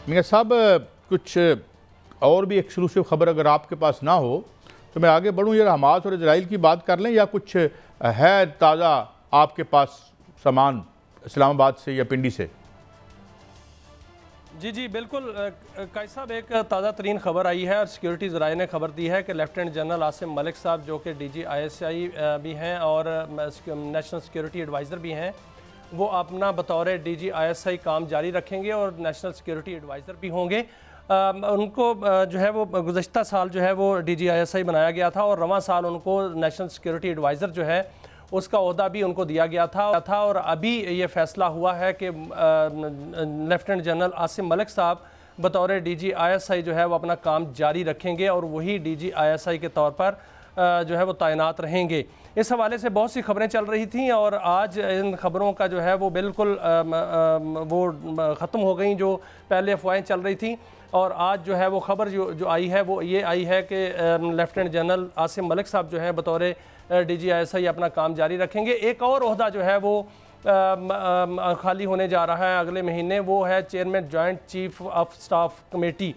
میاں صاحب کچھ اور بھی ایکسکلوسیو خبر اگر آپ کے پاس نہ ہو تو میں آگے بڑھوں، یا حماس اور اسرائیل کی بات کر لیں، یا کچھ ہے تازہ آپ کے پاس سامان اسلام آباد سے یا پنڈی سے؟ جی بالکل قائد صاحب، ایک تازہ ترین خبر آئی ہے اور سیکیورٹی ذرائع نے خبر دی ہے کہ لیفٹیننٹ جنرل عاصم ملک صاحب جو کہ DG/ISI بھی ہیں اور نیشنل سیکیورٹی ایڈوائزر بھی ہیں، وہ اپنا بطور DG/ISI کام جاری رکھیں گے اور نیشنل سیکیورٹی ایڈوائزر بھی ہوں گے۔ ان کو جو ہے وہ گزشتہ سال جو ہے وہ DG/ISI بنایا گیا تھا اور رواں سال ان کو نیشنل سیکیورٹی ایڈوائزر جو ہے اس کا عہدہ بھی ان کو دیا گیا تھا اور ابھی یہ فیصلہ ہوا ہے کہ لیفٹیننٹ جنرل عاصم ملک صاحب بطور DG/ISI جو ہے وہ اپنا کام جاری رکھیں گے اور وہی DG/ISI کے طور پر جو ہے وہ تعینات رہیں گے۔ اس حوالے سے بہت سی خبریں چل رہی تھیں اور آج ان خبروں کا جو ہے وہ بالکل وہ ختم ہو گئیں جو پہلے افواہیں چل رہی تھیں، اور آج جو ہے وہ خبر جو آئی ہے وہ یہ آئی ہے کہ لیفٹیننٹ جنرل عاصم ملک صاحب جو ہے بطور DG/ISI اپنا کام جاری رکھیں گے۔ ایک اور عہدہ جو ہے وہ خالی ہونے جا رہا ہے اگلے مہینے، وہ ہے chairman joint chief of staff committee,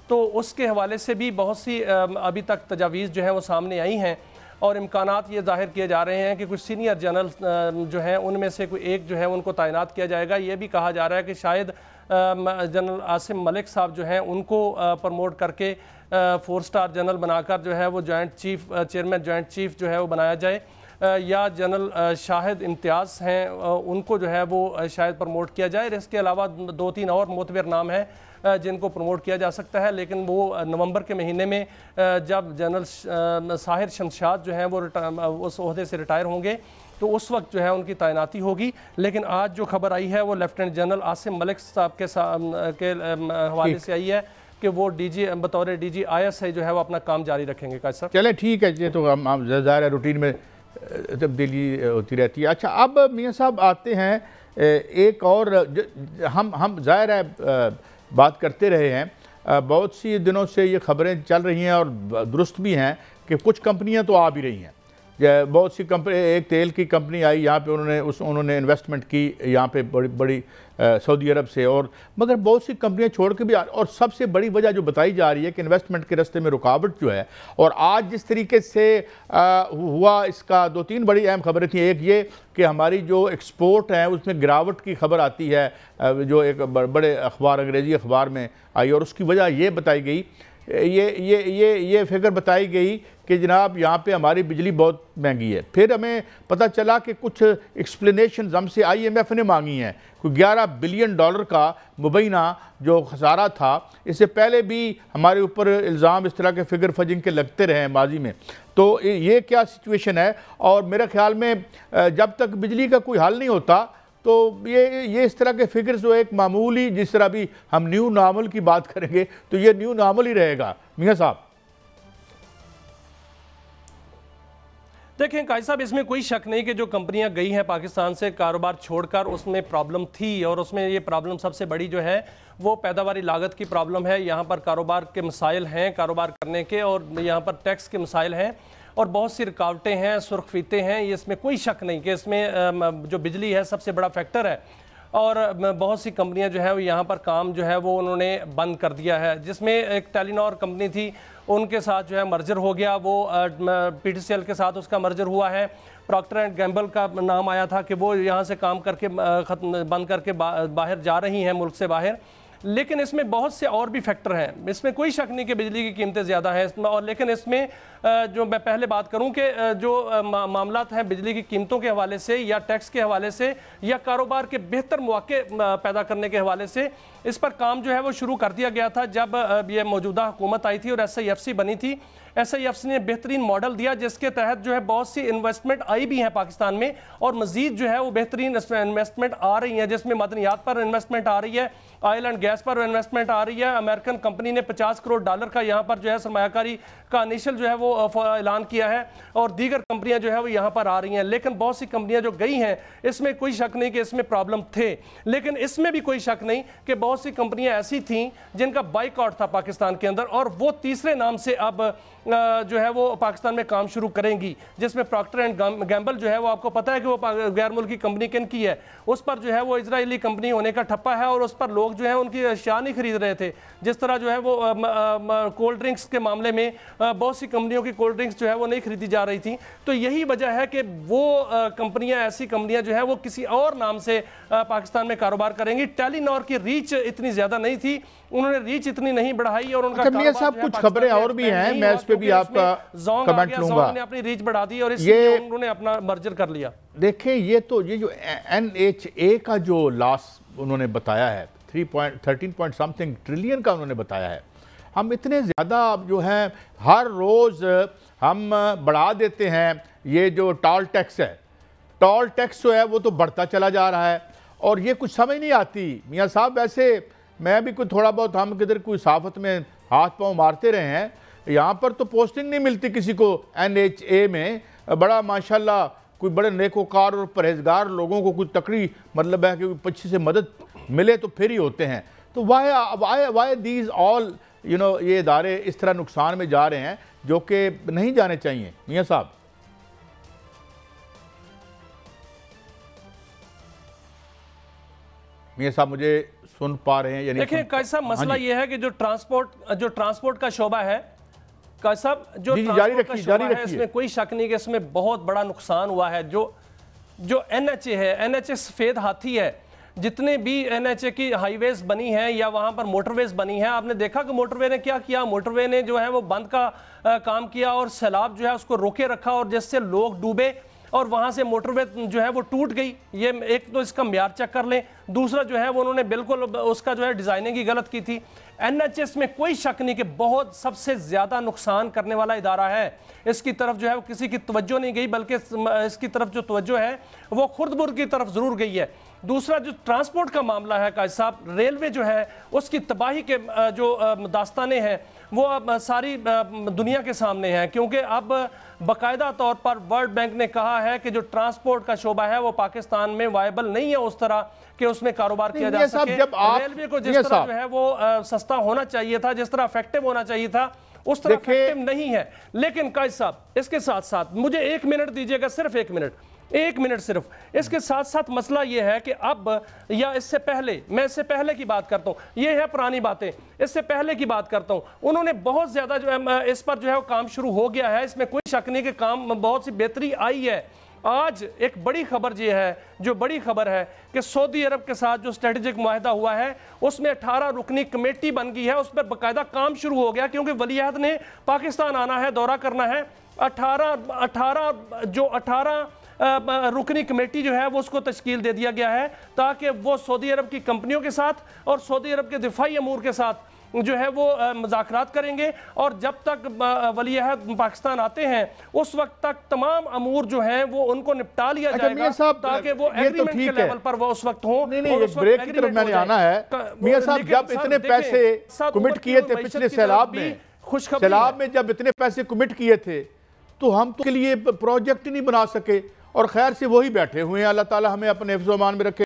تو اس کے حوالے سے بھی بہت سی ابھی تک تجاویز جو ہیں وہ سامنے آئی ہیں اور امکانات یہ ظاہر کیے جا رہے ہیں کہ کچھ سینئر جنرل جو ہیں ان میں سے کوئی ایک جو ہے ان کو تعینات کیا جائے گا۔ یہ بھی کہا جا رہا ہے کہ شاید جنرل عاصم ملک صاحب جو ہیں ان کو پروموٹ کر کے 4 سٹار جنرل بنا کر جو ہے وہ چیئرمین جوائنٹ چیف جو ہے وہ بنایا جائے، یا جنرل شاہد امتیاز ہیں ان کو جو ہے وہ شاید پروموٹ کیا جائے۔ اس کے علاوہ 2-3 اور معتبر نام ہیں جن کو پروموٹ کیا جا سکتا ہے، لیکن وہ نومبر کے مہینے میں جب جنرل ساحر شمشاد جو ہیں وہ اس عہدے سے ریٹائر ہوں گے تو اس وقت جو ہے ان کی تعیناتی ہوگی۔ لیکن آج جو خبر آئی ہے وہ لیفٹیننٹ جنرل عاصم ملک صاحب کے حوالے سے آئی ہے کہ وہ بطور DG/ISI جو ہے وہ اپنا کام جاری رکھیں گے۔ قائد صاحب چلیں ٹھیک ہے، یہ تو ہم ظاہر ہے روٹین میں تبدیلی ہوتی رہتی ہے۔ اچھا اب میاں صاحب آتے ہیں ایک اور، ہم ظاہر ہے بات کرتے رہے ہیں، بہت سی دنوں سے یہ خبریں چل رہی ہیں اور درست بھی ہیں کہ کچھ کمپنیاں تو آ بھی رہی ہیں۔ بہت سی کمپنی، ایک تیل کی کمپنی آئی یہاں پہ، انہوں نے انویسٹمنٹ کی یہاں پہ بڑی سعودی عرب سے، اور مگر بہت سی کمپنیاں چھوڑ کے بھی اور سب سے بڑی وجہ جو بتائی جا رہی ہے کہ انویسٹمنٹ کے راستے میں رکاوٹ جو ہے، اور آج جس طریقے سے ہوا اس کا 2-3 بڑی اہم خبریں تھیں۔ ایک یہ کہ ہماری جو ایکسپورٹ ہے اس میں گراوٹ کی خبر آتی ہے جو ایک بڑے اخبار، انگریزی اخبار میں آئی، اور اس کی وجہ یہ بتائی گئی، یہ فگر بتائی گئی کہ جناب یہاں پہ ہماری بجلی بہت مہنگی ہے۔ پھر ہمیں پتہ چلا کہ کچھ ایکسپلینیشنز ہم سے IMF نے مانگی ہیں، کوئی $11 بلین کا مبینہ جو خسارہ تھا۔ اس سے پہلے بھی ہمارے اوپر الزام اس طرح کے فگر فجنگ کے لگتے رہے ہیں ماضی میں، تو یہ کیا سچویشن ہے؟ اور میرے خیال میں جب تک بجلی کا کوئی حل نہیں ہوتا تو یہ اس طرح کے فگرز جو ایک معمولی، جس طرح بھی ہم نیو نارمل کی بات کریں گے تو یہ نیو نارمل ہی رہے گا۔ میاں صاحب دیکھیں قائد صاحب، اس میں کوئی شک نہیں کہ جو کمپنیاں گئی ہیں پاکستان سے کاروبار چھوڑ کر، اس میں پرابلم تھی، اور اس میں یہ پرابلم سب سے بڑی جو ہے وہ پیداواری لاگت کی پرابلم ہے۔ یہاں پر کاروبار کے مسائل ہیں کاروبار کرنے کے، اور یہاں پر ٹیکس کے مسائل ہیں اور بہت سی رکاوٹیں ہیں، سرخ فیتے ہیں۔ اس میں کوئی شک نہیں کہ اس میں جو بجلی ہے سب سے بڑا فیکٹر ہے، اور بہت سی کمپنیاں جو ہے وہ یہاں پر کام جو ہے وہ انہوں نے بند کر دیا ہے، جس میں ایک ٹیلی نار کمپنی تھی، ان کے ساتھ جو ہے مرجر ہو گیا، وہ PTCL کے ساتھ اس کا مرجر ہوا ہے۔ پراکٹر اینڈ گیمبل کا نام آیا تھا کہ وہ یہاں سے کام کر کے بند کر کے باہر جا رہی ہیں، ملک سے باہر۔ لیکن اس میں بہت سے اور بھی فیکٹر ہیں، اس میں کوئی شک نہیں کہ بجلی کی قیمتیں زیادہ ہیں، اور لیکن اس میں جو میں پہلے بات کروں کہ جو معاملات ہیں بجلی کی قیمتوں کے حوالے سے یا ٹیکس کے حوالے سے یا کاروبار کے بہتر مواقع پیدا کرنے کے حوالے سے، اس پر کام جو ہے وہ شروع کر دیا گیا تھا جب یہ موجودہ حکومت آئی تھی اور SIFC بنی تھی۔ SIFC نے بہترین ماڈل دیا جس کے تحت جو ہے بہت سی انویسٹمنٹ آئی بھی ہیں پاکستان میں، اور مزید جو ہے وہ بہترین انویسٹمنٹ آ رہی ہیں، جس میں معدنیات پر انویسٹمنٹ آ رہی ہے، آئل اینڈ گیس پر انویسٹمنٹ آ رہی ہے۔ امریکن کمپنی نے $50 کروڑ کا یہاں پر جو ہے سرمایہ کاری کا انیشل جو ہے وہ اعلان کیا ہے، اور دیگر کمپنیاں جو ہے وہ یہاں پر آ رہی ہیں۔ لیکن بہت سی کمپنیاں جو گئی ہیں اس میں کوئی شک نہیں کہ اس میں پرابلم تھے، لیکن اس میں بھی کوئی شک نہیں کہ بہت سی کمپنیاں ایسی تھیں جن کا بائیک آؤٹ تھا پاکستان کے اندر، اور وہ تیسرے نام سے اب جو ہے وہ پاکستان میں کام شروع کریں گی، جس میں پراکٹر اینڈ گیمبل جو ہے وہ آپ کو پتہ ہے کہ وہ غیر ملکی کمپنی کن کی ہے، اس پر جو ہے وہ اسرائیلی کمپنی ہونے کا ٹھپا ہے، اور اس پر لوگ جو ہیں ان کی کی اشیاء نہیں خرید رہے تھے. جس طرح جو ہے وہ کولڈ ڈرنکس کے معاملے میں بہت سی کمپنیوں کی کولڈ ڈرنکس جو ہے وہ نہیں خریدی جا رہی تھیں. تو یہی وجہ ہے کہ وہ کمپنیاں ایسی کمپنیاں جو ہیں وہ کسی اور نام سے پاکستان میں کاروبار کریں گی. ٹیلی نور کی ریچ اتنی زیادہ نہیں تھی, انہوں نے ریچ اتنی نہیں بڑھائی اور ان کا میاں صاحب کچھ خبریں اور بھی ہیں, میں اس پہ بھی آپ کا کمنٹ لوں گا. زونگ نے اپنی ریچ بڑھا دی اور اس لیے انہوں نے اپنا مرجر کر لیا. دیکھیں یہ جو NHA کا جو لاس انہوں نے بتایا ہے 13 سمتھنگ ٹریلین کا انہوں نے بتایا ہے, ہم اتنے زیادہ جو ہیں ہر روز ہم بڑھا دیتے ہیں. یہ جو ٹال ٹیکس ہے, ٹال ٹیکس جو ہے وہ تو بڑھتا چلا جا رہا ہے اور یہ کچھ سمجھ نہیں آتی. میاں صاحب ویسے میں بھی کوئی تھوڑا بہت ہم کدھر کوئی صحافت میں ہاتھ پاؤں مارتے رہے ہیں, یہاں پر تو پوسٹنگ نہیں ملتی کسی کو NHA میں. بڑا ماشاءاللہ کوئی بڑے نیکوکار اور پرہیزگار لوگوں کو کوئی تکڑی مطلب ہے کہ پیچھے سے مدد ملے تو پھر ہی ہوتے ہیں. تو why these all یہ ادارے اس طرح نقصان میں جا رہے ہیں جو کہ نہیں جانے چاہیے. میاں صاحب مجھے سن پا رہے ہیں یعنی دیکھیں کیسا مسئلہ یہ ہے کہ جو ٹرانسپورٹ کا شعبہ ہے کیسا جو ٹرانسپورٹ کا شعبہ ہے اس میں کوئی شک نہیں کہ اس میں بہت بڑا نقصان ہوا ہے. جو NHA ہے, NHA سفید ہاتھی ہے. جتنے بھی NHA کی ہائی ویز بنی ہیں یا وہاں پر موٹر ویز بنی ہیں, آپ نے دیکھا کہ موٹر وے نے کیا کیا. موٹر وے نے جو ہے وہ بند کا کام کیا اور سیلاب جو ہے اس کو روکے رکھا اور جس سے لوگ ڈوبے اور وہاں سے موٹر وے جو ہے وہ ٹوٹ گئی. یہ ایک تو اس کا معیار چیک کر لیں, دوسرا جو ہے وہ انہوں نے بالکل اس کا جو ہے ڈیزائننگ ہی غلط کی تھی. NHS میں کوئی شک نہیں کہ بہت سب سے زیادہ نقصان کرنے والا ادارہ ہے. اس کی طرف جو ہے وہ کسی کی توجہ نہیں گئی, بلکہ اس کی طرف جو توجہ ہے وہ خردبر کی طرف ضرور گئی ہے. دوسرا جو ٹرانسپورٹ کا معاملہ ہے قائد صاحب, ریلوے جو ہے اس کی تباہی کے جو داستانیں ہیں وہ اب ساری دنیا کے سامنے ہیں, کیونکہ اب باقاعدہ طور پر ورلڈ بینک نے کہا ہے کہ جو ٹرانسپورٹ کا شعبہ ہے وہ پاکستان میں وائبل نہیں ہے اس طرح کہ اس میں کاروبار کیا جا سکے. ریلوے کو جس طرح جو ہے وہ سستا ہونا چاہیے تھا, جس طرح افیکٹو ہونا چاہیے تھا, اس طرح افیکٹو نہیں ہے. لیکن قائد صاحب اس کے ساتھ ساتھ مجھے 1 منٹ دیجئے گا, صرف 1 منٹ صرف. اس کے ساتھ ساتھ مسئلہ یہ ہے کہ اب یا اس سے پہلے, میں اس سے پہلے کی بات کرتا ہوں, یہ ہے پرانی باتیں, اس سے پہلے کی بات کرتا ہوں, انہوں نے بہت زیادہ جو ہے اس پر جو ہے وہ کام شروع ہو گیا ہے. اس میں کوئی شک نہیں کہ کام بہت سی بہتری آئی ہے. آج ایک بڑی خبر یہ ہے, جو بڑی خبر ہے کہ سعودی عرب کے ساتھ جو اسٹریٹجک معاہدہ ہوا ہے اس میں 18 رکنی کمیٹی بن گئی ہے, اس پر باقاعدہ کام شروع ہو گیا کیونکہ ولی عہد نے پاکستان آنا ہے, دورہ کرنا ہے. 18 رکنی کمیٹی جو ہے وہ اس کو تشکیل دے دیا گیا ہے تاکہ وہ سعودی عرب کی کمپنیوں کے ساتھ اور سعودی عرب کے دفاعی امور کے ساتھ جو ہے وہ مذاکرات کریں گے. اور جب تک ولی عہد پاکستان آتے ہیں اس وقت تک تمام امور جو ہیں وہ ان کو نپٹا لیا جائے گا تاکہ وہ ایگریمنٹ کے لیول پر وہ اس وقت ہوں. نہیں بریک کی طرف میں نے آنا ہے. میاں صاحب جب اتنے پیسے کمٹ کیے تھے پچھلے سیلاب میں جب اتنے پیسے کمٹ کیے تھے تو ہم تو کے لیے پروجیکٹ نہیں بنا سکے, اور خیر سے وہی بیٹھے ہوئے ہیں. اللہ تعالی ہمیں اپنے حفظ و امان میں رکھے.